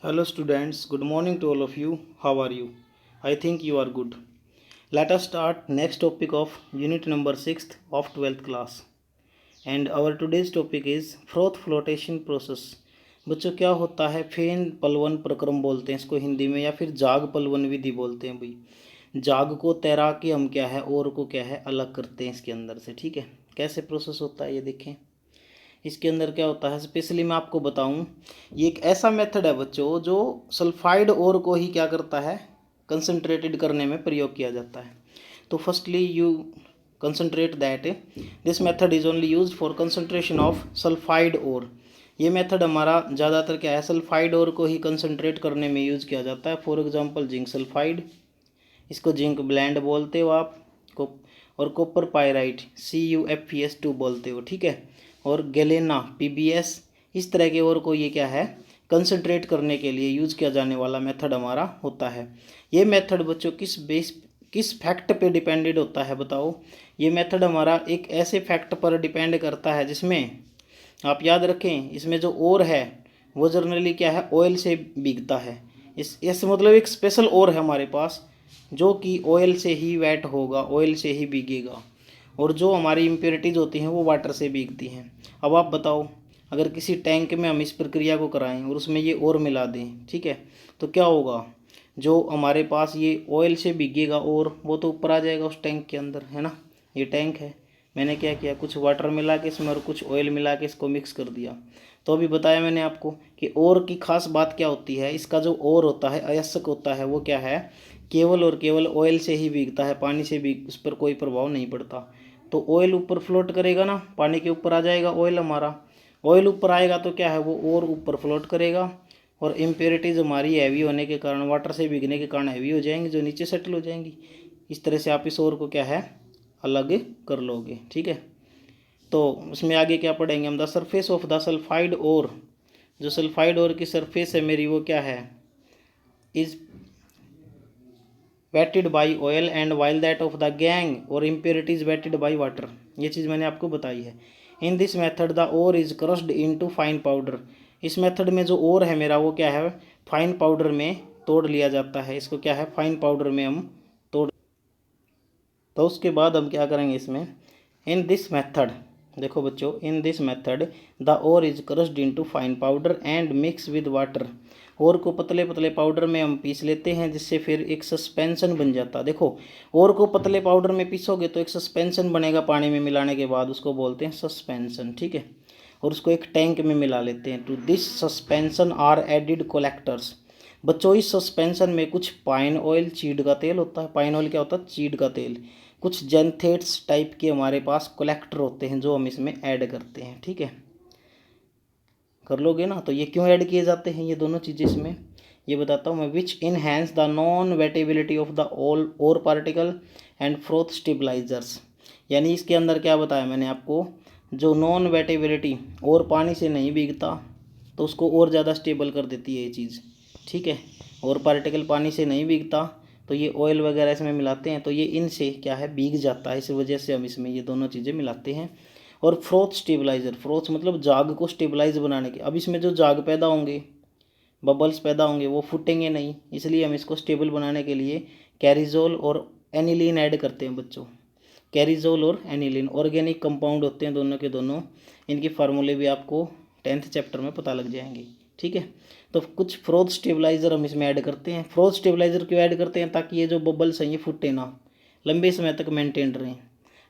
Hello students, good morning to all of you. How are you? I think you are good. Let us start next topic of unit number 6th of 12th class. And our today's topic is froth flotation process. बच्चों क्या होता है फेन पलवन प्रक्रम बोलते हैं इसको हिंदी में, या फिर जाग पलवन विधि बोलते हैं भाई। जाग को तैरा के हम क्या है और को क्या है अलग करते हैं इसके अंदर से। ठीक है, कैसे प्रोसेस होता है ये देखें। इसके अंदर क्या होता है स्पेशली मैं आपको बताऊं, ये एक ऐसा मेथड है बच्चों जो सल्फाइड ओर को ही क्या करता है कंसंट्रेटेड करने में प्रयोग किया जाता है। तो firstly you concentrate that this method is only use for concentration of sulphide ore. ये मेथड हमारा ज़्यादातर क्या है सल्फाइड ओर को ही कंसंट्रेट करने में यूज़ किया जाता है। फॉर एग्जांपल जिंक सल्फाइड, इसको जिंक ब्लेंड बोलते हो आप को, और कॉपर पायराइट CuFeS2 बोलते हो। ठीक है, और गैलेना PbS, इस तरह के और को ये क्या है कंसंट्रेट करने के लिए यूज़ किया जाने वाला मेथड हमारा होता है। ये मेथड बच्चों किस फैक्ट पे डिपेंडेड होता है बताओ। ये मेथड हमारा एक ऐसे फैक्ट पर डिपेंड करता है जिसमें आप याद रखें, इसमें जो ओर है वो जनरली क्या है ऑयल से भीगता है। इस मतलब एक स्पेशल ओर है हमारे पास जो कि ऑयल से ही वेट होगा, ऑयल से ही भीगेगा, और जो हमारी इम्प्योरिटीज़ होती हैं वो वाटर से भीगती हैं। अब आप बताओ, अगर किसी टैंक में हम इस प्रक्रिया को कराएं और उसमें ये और मिला दें, ठीक है, तो क्या होगा, जो हमारे पास ये ऑयल से भीगेगा और वो तो ऊपर आ जाएगा उस टैंक के अंदर, है ना। ये टैंक है, मैंने क्या किया कुछ वाटर मिला के इसमें और कुछ ऑयल मिला के इसको मिक्स कर दिया। तो अभी बताया मैंने आपको कि और की खास बात क्या होती है, इसका जो और होता है अयस्क होता है वो क्या है केवल और केवल ऑयल से ही भीगता है, पानी से भी उस पर कोई प्रभाव नहीं पड़ता। तो ऑयल ऊपर फ्लोट करेगा ना, पानी के ऊपर आ जाएगा ऑयल हमारा, ऑयल ऊपर आएगा तो क्या है वो और ऊपर फ्लोट करेगा, और इम्प्योरिटीज़ हमारी हैवी होने के कारण, वाटर से भीगने के कारण हैवी हो जाएंगी, जो नीचे सेटल हो जाएंगी। इस तरह से आप इस और को क्या है अलग कर लोगे। ठीक है, तो उसमें आगे क्या पढ़ेंगे हम, the surface of the sulphide ore, जो सल्फाइड ओर की सरफेस है मेरी वो क्या है is wetted by oil and while that of the gangue और इम्प्योरिटीज वेटेड बाई वाटर। ये चीज़ मैंने आपको बताई है। In this method the ore is crushed into fine powder. इस मेथड में जो ओर है मेरा वो क्या है फाइन पाउडर में तोड़ लिया जाता है। इसको क्या है फाइन पाउडर में हम तोड़, तो उसके बाद हम क्या करेंगे इसमें, इन दिस मेथड, देखो बच्चों, in this method the ore is crushed into fine powder and mix with water. Ore को पतले पतले पाउडर में हम पीस लेते हैं जिससे फिर एक सस्पेंशन बन जाता है। देखो, ओर को पतले पाउडर में पीसोगे तो एक सस्पेंशन बनेगा पानी में मिलाने के बाद, उसको बोलते हैं सस्पेंशन। ठीक है, और उसको एक टैंक में मिला लेते हैं। To this suspension are added collectors. बच्चों इस सस्पेंशन में कुछ पाइन ऑयल, चीड़ का तेल होता है। पाइन ऑयल क्या होता है चीड़ का तेल। कुछ जेंथेट्स टाइप के हमारे पास कलेक्टर होते हैं जो हम इसमें ऐड करते हैं। ठीक है, कर लोगे ना। तो ये क्यों ऐड किए जाते हैं ये दोनों चीज़ें इसमें, ये बताता हूँ मैं। Which enhance the non wettability of the all ore particle and froth stabilisers. यानी इसके अंदर क्या बताया मैंने आपको, जो नॉन वेटेबिलिटी और पानी से नहीं भीगता तो उसको और ज़्यादा स्टेबल कर देती है ये चीज़। ठीक है, और पार्टिकल पानी से नहीं भीगता तो ये ऑयल वगैरह इसमें मिलाते हैं तो ये इनसे क्या है भीग जाता है, इस वजह से हम इसमें ये दोनों चीज़ें मिलाते हैं। और फ्रोथ स्टेबलाइजर, फ्रोथ मतलब जाग को स्टेबलाइज बनाने के। अब इसमें जो जाग पैदा होंगे, बबल्स पैदा होंगे, वो फूटेंगे नहीं, इसलिए हम इसको स्टेबल बनाने के लिए कैरिजोल और एनिलीन ऐड करते हैं बच्चों। कैरिजोल और एनिलीन ऑर्गेनिक कंपाउंड होते हैं दोनों के दोनों, इनके फार्मूले भी आपको 10th चैप्टर में पता लग जाएंगे। ठीक है, तो कुछ फ्रोथ स्टेबलाइजर हम इसमें ऐड करते हैं। फ्रोथ स्टेबलाइजर क्यों ऐड करते हैं, ताकि ये जो बबल्स हैं ये फूटे ना, लंबे समय तक मेंटेन रहें।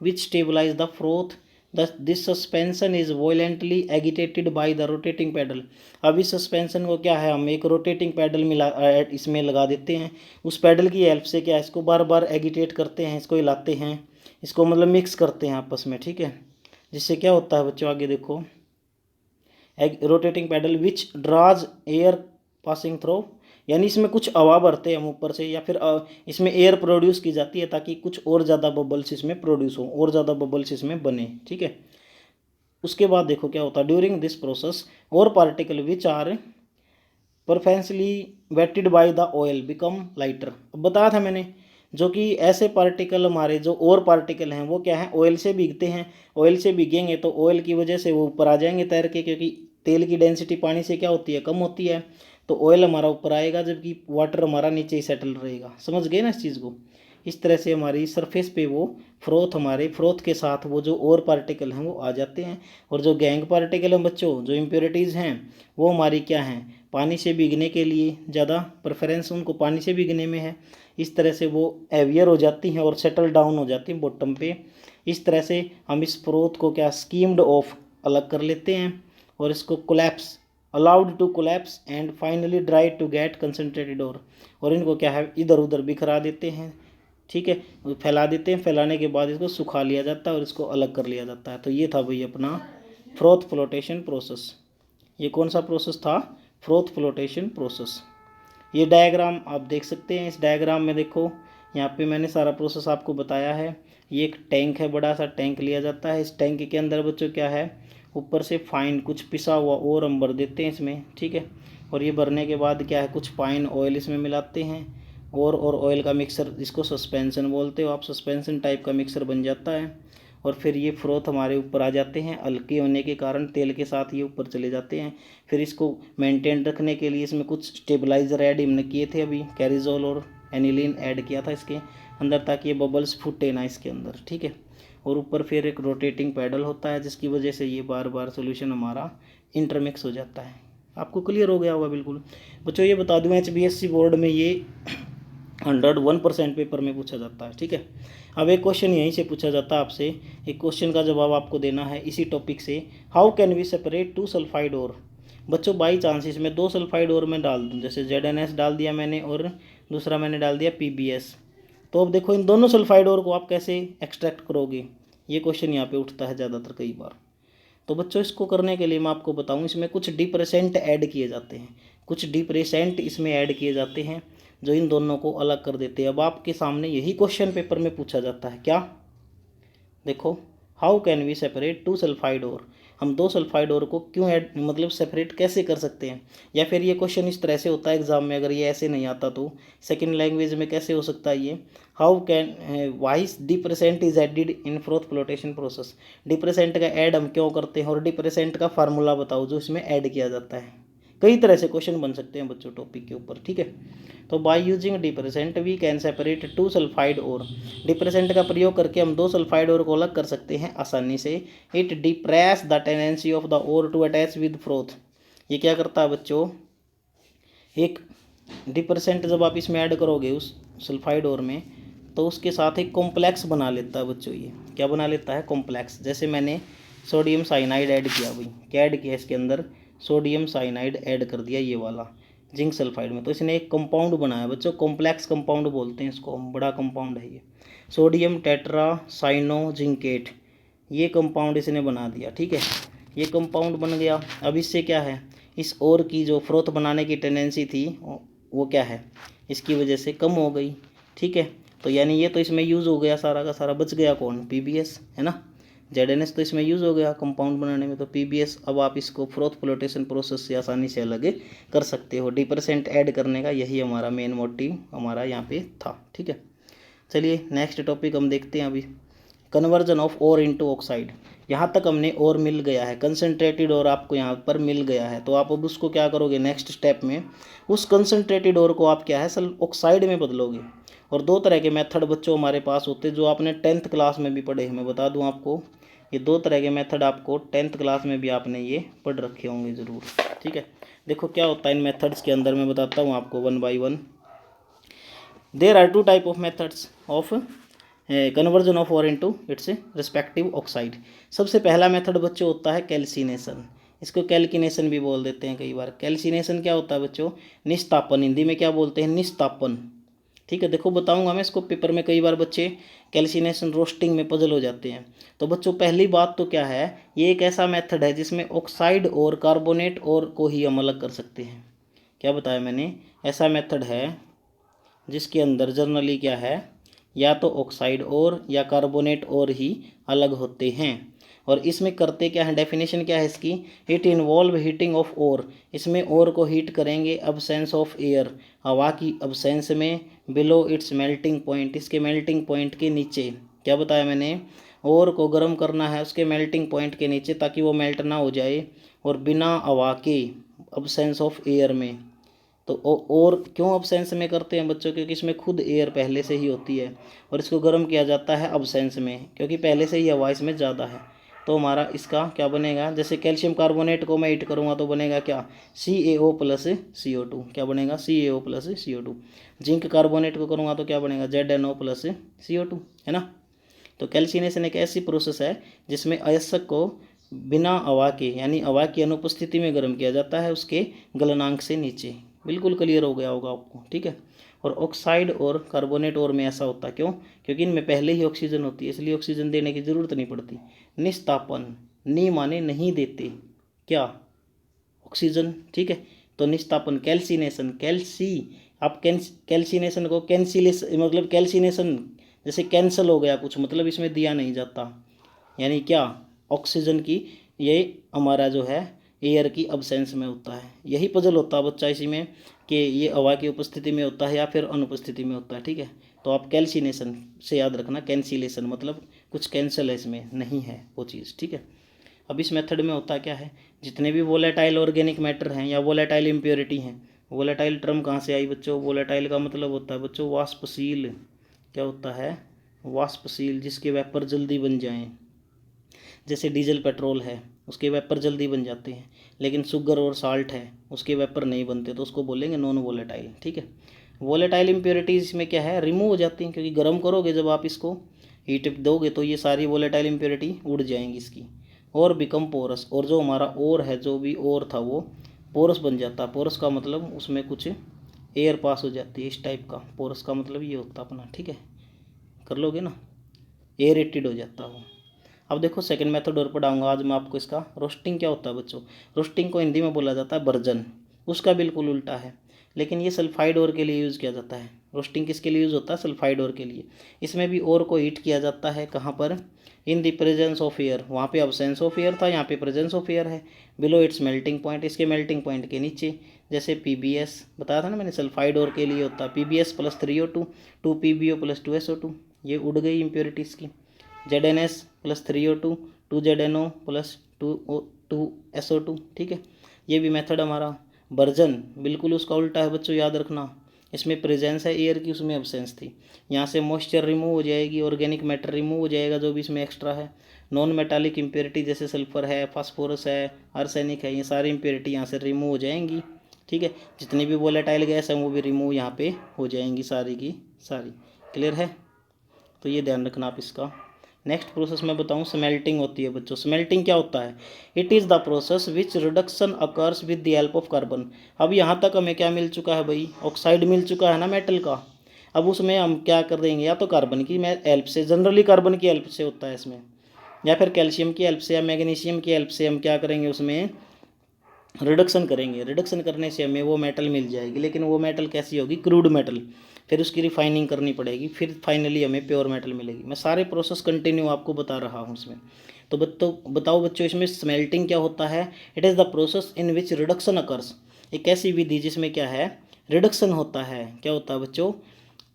Which stabilise the froth, this suspension is violently agitated by the rotating paddle. अब इस सस्पेंशन को क्या है हम एक रोटेटिंग पैडल मिला इसमें लगा देते हैं। उस पैडल की हेल्प से क्या है इसको बार बार एगिटेट करते हैं, इसको हिलाते हैं, इसको मतलब मिक्स करते हैं आपस में। ठीक है, जिससे क्या होता है बच्चों आगे देखो, रोटेटिंग पैडल विच ड्राज एयर पासिंग थ्रू, यानी इसमें कुछ हवा भरते हैं हम ऊपर से, या फिर इसमें एयर प्रोड्यूस की जाती है ताकि कुछ और ज़्यादा बबल्स इसमें प्रोड्यूस हो, और ज़्यादा बबल्स इसमें बने। ठीक है, उसके बाद देखो क्या होता है, during this process ore particle which are preferentially wetted by the oil become lighter. अब बताया था मैंने, जो कि ऐसे पार्टिकल हमारे जो और पार्टिकल हैं वो क्या है ऑयल से भीगते हैं। ऑयल से भीगेंगे तो ऑयल की वजह से वो ऊपर आ जाएंगे तैर के, क्योंकि तेल की डेंसिटी पानी से क्या होती है कम होती है, तो ऑयल हमारा ऊपर आएगा जबकि वाटर हमारा नीचे ही सेटल रहेगा। समझ गए ना इस चीज़ को। इस तरह से हमारी सरफेस पे वो फ्रोथ के साथ वो जो और पार्टिकल हैं वो आ जाते हैं, और जो गैंग पार्टिकल हैं बच्चों, जो इम्प्योरिटीज़ हैं, वो हमारी क्या हैं, पानी से भीगने के लिए ज़्यादा प्रेफरेंस उनको पानी से भीगने में है। इस तरह से वो एवियर हो जाती हैं और सेटल डाउन हो जाती हैं बॉटम पे। इस तरह से हम इस फ्रोथ को क्या स्कीम्ड ऑफ अलग कर लेते हैं और इसको collapse allowed to collapse and finally dry to get concentrated और इनको क्या है इधर उधर बिखरा देते हैं। ठीक है, फैला देते हैं। फैलाने के बाद इसको सुखा लिया जाता है और इसको अलग कर लिया जाता है। तो ये था भाई अपना फ्रोथ फ्लोटेशन प्रोसेस। ये कौन सा प्रोसेस था? Froth flotation process. ये डायग्राम आप देख सकते हैं। इस डायग्राम में देखो, यहाँ पे मैंने सारा प्रोसेस आपको बताया है। ये एक टैंक है, बड़ा सा टैंक लिया जाता है। इस टैंक के अंदर बच्चों क्या है, ऊपर से फाइन कुछ पिसा हुआ और हम भर देते हैं इसमें। ठीक है, और ये भरने के बाद क्या है, कुछ फाइन ऑयल इसमें मिलाते हैं और ऑयल का मिक्सर, इसको सस्पेंशन बोलते हो आप। सस्पेंशन टाइप का मिक्सर बन जाता है और फिर ये फ्रोथ हमारे ऊपर आ जाते हैं। हल्के होने के कारण तेल के साथ ये ऊपर चले जाते हैं। फिर इसको मेंटेन रखने के लिए इसमें कुछ स्टेबलाइजर ऐड हमने किए थे अभी, कैरिजोल और एनिलीन ऐड किया था इसके अंदर ताकि ये बबल्स फूटे ना इसके अंदर। ठीक है, और ऊपर फिर एक रोटेटिंग पैडल होता है जिसकी वजह से ये बार बार सोल्यूशन हमारा इंटरमिक्स हो जाता है। आपको क्लियर हो गया होगा बिल्कुल। बच्चों ये बता दूँ, HBSC बोर्ड में ये 101% पेपर में पूछा जाता है। ठीक है, अब एक क्वेश्चन यहीं से पूछा जाता है आपसे। एक क्वेश्चन का जवाब आपको देना है इसी टॉपिक से। How can we separate 2 sulphide ore. बच्चों बाई चांस इसमें 2 सल्फाइड ओर में डाल दूँ, जैसे ZnS डाल दिया मैंने और दूसरा मैंने डाल दिया PbS। तो अब देखो इन दोनों सल्फाइड ओर को आप कैसे एक्सट्रैक्ट करोगे, ये क्वेश्चन यहाँ पे उठता है ज़्यादातर कई बार। तो बच्चों इसको करने के लिए मैं आपको बताऊँ, इसमें कुछ डिप्रेसेंट ऐड किए जाते हैं। कुछ डिप्रेसेंट इसमें ऐड किए जाते हैं जो इन दोनों को अलग कर देते हैं। अब आपके सामने यही क्वेश्चन पेपर में पूछा जाता है। क्या? देखो, how can we separate 2 sulphide ore. हम 2 सल्फाइड ओर को क्यों ऐड मतलब सेपरेट कैसे कर सकते हैं। या फिर ये क्वेश्चन इस तरह से होता है एग्जाम में, अगर ये ऐसे नहीं आता तो सेकंड लैंग्वेज में कैसे हो सकता है ये, how can vice depressant is added in froth flotation process. Depressant का ऐड हम क्यों करते हैं और डिप्रेसेंट का फार्मूला बताओ जो इसमें ऐड किया जाता है। कई तरह से क्वेश्चन बन सकते हैं बच्चों टॉपिक के ऊपर। ठीक है, तो by using depressant we can separate 2 sulphide ore. Depressant का प्रयोग करके हम 2 सल्फाइड ओर को अलग कर सकते हैं आसानी से। It depress the tendency of the ore to attach with froth. ये क्या करता है बच्चों, एक डिप्रेसेंट जब आप इसमें ऐड करोगे उस सल्फाइड ओर में, तो उसके साथ एक कॉम्प्लेक्स बना लेता है बच्चों। ये क्या बना लेता है? कॉम्प्लेक्स। जैसे मैंने सोडियम साइनाइड ऐड किया भाई, क्या ऐड किया इसके अंदर? सोडियम साइनाइड ऐड कर दिया ये वाला जिंक सल्फाइड में, तो इसने एक कंपाउंड बनाया बच्चों। कॉम्प्लेक्स कंपाउंड बोलते हैं इसको, बड़ा कंपाउंड है ये। सोडियम टेट्रा साइनोजिंकेट, ये कंपाउंड इसने बना दिया। ठीक है, ये कंपाउंड बन गया। अब इससे क्या है, इस ओर की जो फ्रोथ बनाने की टेंडेंसी थी वो क्या है, इसकी वजह से कम हो गई। ठीक है, तो यानी ये तो इसमें यूज़ हो गया सारा का सारा। बच गया कौन? PbS, है ना। ZnS तो इसमें यूज़ हो गया कंपाउंड बनाने में, तो PbS अब आप इसको फ्रोथ फ्लोटेशन प्रोसेस से आसानी से अलग कर सकते हो। डिप्रेसेंट ऐड करने का यही हमारा मेन मोटिव हमारा यहाँ पे था। ठीक है, चलिए नेक्स्ट टॉपिक हम देखते हैं अभी, conversion of ore into oxide. यहाँ तक हमने और मिल गया है, कंसनट्रेटेड और आपको यहाँ पर मिल गया है। तो आप अब उसको क्या करोगे, नेक्स्ट स्टेप में उस कंसनट्रेटेड और को आप क्या है सल ऑक्साइड में बदलोगे। और 2 तरह के मेथड बच्चों हमारे पास होते हैं जो आपने 10th क्लास में भी पढ़े हैं। मैं बता दूं आपको, ये 2 तरह के मेथड आपको 10th क्लास में भी आपने ये पढ़ रखे होंगे ज़रूर। ठीक है, देखो क्या होता है इन मेथड्स के अंदर, मैं बताता हूँ आपको 1 by 1। There are 2 type of methods of conversion of ore into its respective oxide. सबसे पहला मेथड बच्चों होता है कैल्सिनेशन। इसको कैल्किनेशन भी बोल देते हैं कई बार। कैल्सिनेशन क्या होता है बच्चों? निस्तापन। हिंदी में क्या बोलते हैं? निस्तापन। ठीक है, देखो बताऊंगा मैं इसको, पेपर में कई बार बच्चे कैल्सिनेशन रोस्टिंग में पजल हो जाते हैं। तो बच्चों पहली बात तो क्या है, ये एक ऐसा मेथड है जिसमें ऑक्साइड और कार्बोनेट और को ही हम अलग कर सकते हैं। क्या बताया मैंने? ऐसा मेथड है जिसके अंदर जनरली क्या है, या तो ऑक्साइड और या कार्बोनेट और ही अलग होते हैं। और इसमें करते क्या है, डेफिनेशन क्या है इसकी? It involve heating of ore. इसमें ओर को हीट करेंगे अब्सेंस ऑफ एयर, हवा की अब्सेंस में, बिलो इट्स मेल्टिंग पॉइंट, इसके मेल्टिंग पॉइंट के नीचे। क्या बताया मैंने? ओर को गर्म करना है उसके मेल्टिंग पॉइंट के नीचे ताकि वो मेल्ट ना हो जाए, और बिना हवा के, अब्सेंस ऑफ एयर में। तो और क्यों अब्सेंस में करते हैं बच्चों, क्योंकि इसमें खुद एयर पहले से ही होती है और इसको गर्म किया जाता है अब्सेंस में, क्योंकि पहले से ही हवा इसमें ज़्यादा है। तो हमारा इसका क्या बनेगा, जैसे कैल्शियम कार्बोनेट को मैं हीट करूँगा तो बनेगा क्या, CaO प्लस CO2, क्या बनेगा CaO plus CO2। Zinc carbonate को करूँगा तो क्या बनेगा ZnO प्लस CO2, है ना। तो कैल्सिनेशन एक ऐसी प्रोसेस है जिसमें अयस्क को बिना हवा के यानी हवा की अनुपस्थिति में गर्म किया जाता है उसके गलनांक से नीचे। बिल्कुल क्लियर हो गया होगा आपको, ठीक है। और ऑक्साइड और कार्बोनेट और में ऐसा होता है, क्यों, क्योंकि इनमें पहले ही ऑक्सीजन होती है, इसलिए ऑक्सीजन देने की ज़रूरत नहीं पड़ती। निस्तापन, नी माने नहीं देते, क्या, ऑक्सीजन, ठीक है। तो निस्तापन कैल्सिनेशन, आप कैल्सिनेशन को कैंसिलेशन मतलब कैल्सिनेशन जैसे कैंसिल हो गया कुछ, मतलब इसमें दिया नहीं जाता, यानी क्या, ऑक्सीजन की ये हमारा जो है एयर की अब्सेंस में होता है। यही पजल होता है बच्चा इसी में कि ये हवा की उपस्थिति में होता है या फिर अनुपस्थिति में होता है, ठीक है। तो आप कैल्सिनेशन से याद रखना, कैंसिलेशन मतलब कुछ कैंसिल है, इसमें नहीं है वो चीज़, ठीक है। अब इस मेथड में होता क्या है, जितने भी वोलेटाइल ऑर्गेनिक मैटर हैं या वोलेटाइल इम्प्योरिटी हैं, वोलेटाइल टर्म कहाँ से आई बच्चों, वोलेटाइल का मतलब होता है बच्चों वाष्पशील, क्या होता है, वाष्पशील, जिसके वेपर जल्दी बन जाएं। जैसे डीजल पेट्रोल है उसके वेपर जल्दी बन जाते हैं, लेकिन शुगर और साल्ट है उसके वेपर नहीं बनते, तो उसको बोलेंगे नॉन वोलेटाइल, ठीक है। वोलेटाइल इम्प्योरिटीज इसमें क्या है, रिमूव हो जाती हैं, क्योंकि गर्म करोगे जब आप इसको हीट दोगे तो ये सारी वोलेटाइल इम्प्योरिटी उड़ जाएंगी इसकी, और बिकम पोरस, और जो हमारा और है जो भी और था वो पोरस बन जाता। पोरस का मतलब उसमें कुछ एयर पास हो जाती है, इस टाइप का पोरस का मतलब ये होता अपना, ठीक है, कर लोगे ना, एयरेटेड हो जाता हो। अब देखो सेकंड मेथड और पढ़ाऊंगा आज मैं आपको इसका। रोस्टिंग क्या होता है बच्चों, रोस्टिंग को हिंदी में बोला जाता है बर्जन, उसका बिल्कुल उल्टा है, लेकिन ये सल्फाइड ओर के लिए यूज़ किया जाता है। रोस्टिंग किसके लिए यूज़ होता है, सल्फाइड ओर के लिए। इसमें भी ओर को हीट किया जाता है, कहाँ पर, in the presence of air, वहाँ पे अब्सेंस ऑफ एयर था, यहाँ पे प्रेजेंस ऑफ एयर है। बिलो इट्स मेल्टिंग पॉइंट, इसके मेल्टिंग पॉइंट के नीचे, जैसे PbS बताया था ना मैंने, सल्फाइड ओर के लिए होता है PbS plus 3O2, 2PbO plus 2SO2, ये उड़ गई इम्प्योरिटीज़ की। ZnS plus 3O2, 2ZnO plus 2SO2, ठीक है। ये भी मेथड हमारा। बर्जन बिल्कुल उसका उल्टा है बच्चों, याद रखना, इसमें प्रेजेंस है एयर की, उसमें अब्सेंस थी। यहाँ से मॉइस्चर रिमूव हो जाएगी, ऑर्गेनिक मैटर रिमूव हो जाएगा जो भी इसमें एक्स्ट्रा है। नॉन मेटालिक इम्प्योरिटी जैसे सल्फर है, फास्फोरस है, आर्सेनिक है, ये सारी इम्प्योरिटी यहाँ से रिमूव हो जाएंगी, ठीक है। जितनी भी वोलेटाइल गैस है वो भी रिमूव यहाँ पे हो जाएंगी सारी की सारी, क्लियर है। तो ये ध्यान रखना आप इसका। नेक्स्ट प्रोसेस मैं बताऊं, स्मेल्टिंग होती है बच्चों। स्मेल्टिंग क्या होता है, it is the process which reduction occurs with the help of carbon. अब यहाँ तक हमें क्या मिल चुका है भाई, ऑक्साइड मिल चुका है ना मेटल का। अब उसमें हम क्या कर देंगे, या तो कार्बन की हेल्प से, जनरली कार्बन की हेल्प से होता है इसमें, या फिर कैल्शियम की हेल्प से या मैग्नीशियम की हेल्प से हम क्या करेंगे, उसमें रिडक्शन करेंगे। रिडक्शन करने से हमें वो मेटल मिल जाएगी, लेकिन वो मेटल कैसी होगी, क्रूड मेटल, फिर उसकी रिफाइनिंग करनी पड़ेगी, फिर फाइनली हमें प्योर मेटल मिलेगी। मैं सारे प्रोसेस कंटिन्यू आपको बता रहा हूँ इसमें। तो बताओ बच्चों, इसमें स्मेल्टिंग क्या होता है, it is the process in which reduction occurs, एक ऐसी विधि जिसमें क्या है, रिडक्शन होता है। क्या होता है बच्चों,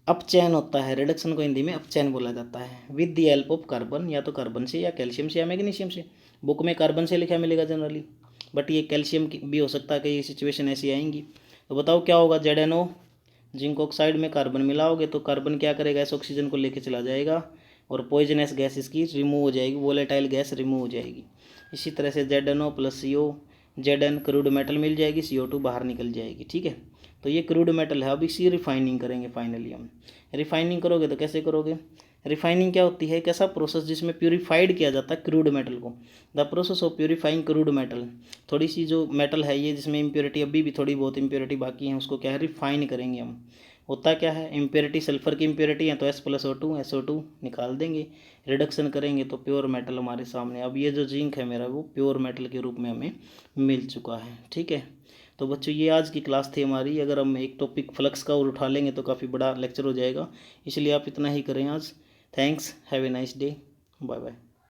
अपचयन होता है। रिडक्शन को हिंदी में अपचयन बोला जाता है, with the help of carbon, या तो कार्बन से या कैल्शियम से या मैग्नीशियम से। बुक में कार्बन से लिखा मिलेगा जनरली, बट ये कैल्शियम भी हो सकता है कि ये सिचुएशन ऐसी आएंगी। तो बताओ क्या होगा, ZnO, जिंक ऑक्साइड में कार्बन मिलाओगे तो कार्बन क्या करेगा, इस ऑक्सीजन को लेके चला जाएगा और पॉइजनस गैस इसकी रिमूव हो जाएगी, वोलेटाइल गैस रिमूव हो जाएगी। इसी तरह से ZnO plus CO, Zn crude metal मिल जाएगी, CO2 बाहर निकल जाएगी, ठीक है। तो ये क्रूड मेटल है। अब इसी रिफाइनिंग करेंगे फाइनली हम। रिफाइनिंग करोगे तो कैसे करोगे, रिफाइनिंग क्या होती है, एक ऐसा प्रोसेस जिसमें प्यूरीफाइड किया जाता है क्रूड मेटल को। The process of purifying crude metal, थोड़ी सी जो मेटल है ये जिसमें इम्प्योरिटी अभी भी थोड़ी बहुत इम्प्योरिटी बाकी है, उसको क्या है, रिफाइन करेंगे हम। होता क्या है, इम्प्योरिटी सल्फर की इम्प्योरिटी है तो S+O2 SO2 निकाल देंगे, रिडक्शन करेंगे तो प्योर मेटल हमारे सामने। अब ये जो जिंक है मेरा वो प्योर मेटल के रूप में हमें मिल चुका है, ठीक है। तो बच्चों ये आज की क्लास थी हमारी। अगर हम एक टॉपिक फ्लक्स का और उठा लेंगे तो काफ़ी बड़ा लेक्चर हो जाएगा, इसलिए आप इतना ही करें आज। Thanks, have a nice day, bye bye.